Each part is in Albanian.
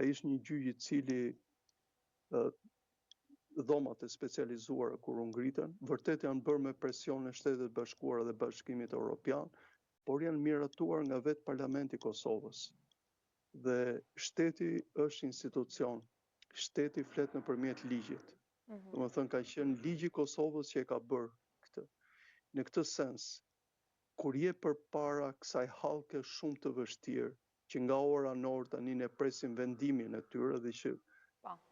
Ai ishte një gjyq I cili dhomat e specializuara kur u ngritën, vërtet janë bërë me presion e Shtetet Bashkuara dhe Bashkimit Evropian, por janë miratuar nga vetë Parlamenti I Kosovës. Dhe shteti është institucion, shteti flet nëpërmjet ligjit. Domethënë ka qenë ligji I Kosovës që e ka bërë këtë. Në këtë sens, kur je përpara kësaj hallke shumë të vështirë, që nga ora në orë tani ne presim vendimin e tyre dhe që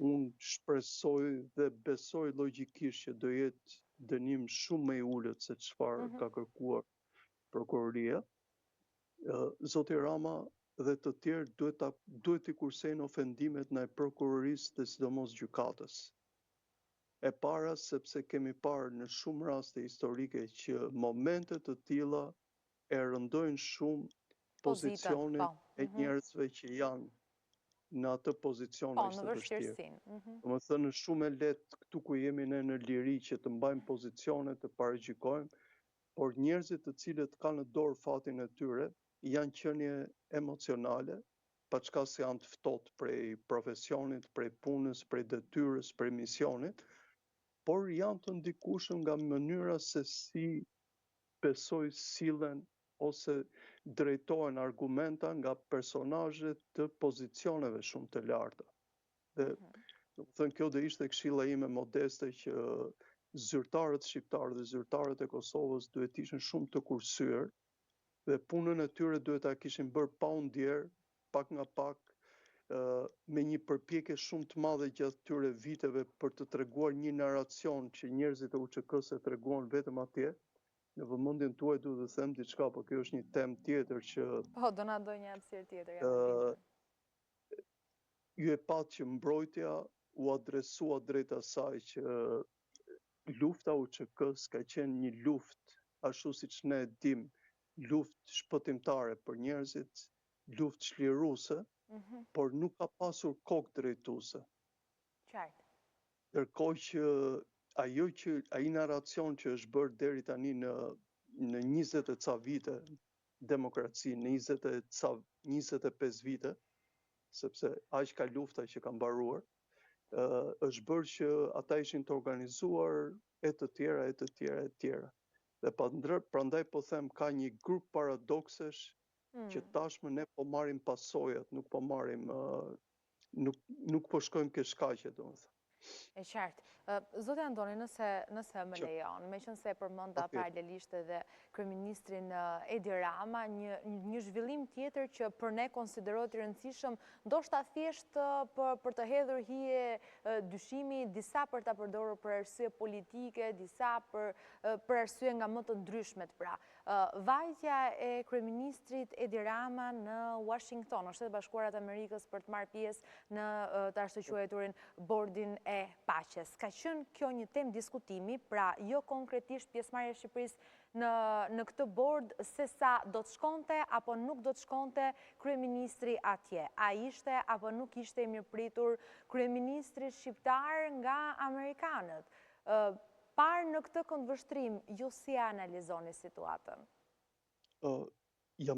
unë shpresoj dhe besoj logjikisht që do jetë dënim shumë më I ulët se çfarë ka kërkuar prokuroria. Zoti Rama dhe të tjerë duhet I kursejnë ofendimet ndaj prokurorisë dhe sidomos gjykatës. E para sepse kemi parë në shumë raste historike që momente të tilla e rëndojnë shumë pozicionin e njerëzve që janë në atë pozicion është të vështirë. Domethënë është shumë e lehtë këtu ku jemi ne në liri që të mbajmë pozicione, të paragjykojmë, por njerëzit të cilët kanë në dorë fatin e tyre janë qenie emocionale, paçka se janë të ftohtë prej profesionit, prej punës, prej detyrës, prej misionit, por janë të ndikueshëm nga mënyra se si besoj sillen ose drejtohen argumenta nga personazhe të pozicioneve shumë të larta. Dhe domethënë kjo do ishte këshilla ime modeste që zyrtarët shqiptarë dhe zyrtarët e Kosovës duhet ishin shumë të kursyer dhe punën e tyre duhet ta kishin bërë pa u ndjer, pak nga pak me një përpjekje shumë të madhe gjatë këtyre viteve për të treguar një naracion që njerëzit e UÇK-s e treguan vetëm atje. Në vëmendjen tuaj duhet të them diçka, por kjo është një temë tjetër që do na do një hapësirë tjetër. Ju e pat që mbrojtja u adresua drejt asaj që lufta UÇK-s ka qenë një luftë, ashtu siç ne e dim, luftë shpëtimtare për njerëzit, luftë çliruese, por nuk ka pasur kokë drejtuese. Qartë. Ndërkohë që ai naracion që është bërë deri tani në 20 e ca vite demokraci, në 25 vite, sepse aq ka lufta që ka mbaruar, është bërë që ata ishin të organizuar e të tjera, e të tjera, e të tjera. Dhe prandaj po them ka një grup paradoksesh që tashmë ne po marrim pasojat, nuk po marrim nuk po shkojmë ke shkaqe, domethënë. E qartë. Zoti Andoni, nëse më lejon, meqense përmenda paralelisht edhe kryeministrin Edi Rama, një zhvillim tjetër që për ne konsiderohet I rëndësishëm, ndoshta thjesht për të hedhur hije dyshimi, disa për ta përdorur për arsye politike, disa për arsye nga më të ndryshmet pra. Vajtja e kryeministrit Edi Rama në Washington, në Shtetet Bashkuara të Amerikës për të marrë pjesë në të arsyqueturin bordin e paqes. Ka qenë kjo një temë diskutimi, pra jo konkretisht pjesëmarrja e Shqipërisë në këtë bord, se sa do të shkonte apo nuk do të shkonte kryeministri atje. A ishte apo nuk ishte I mirëpritur kryeministri shqiptar nga amerikanët? Parë në këtë këndvështrim, ju si analizoni situatën?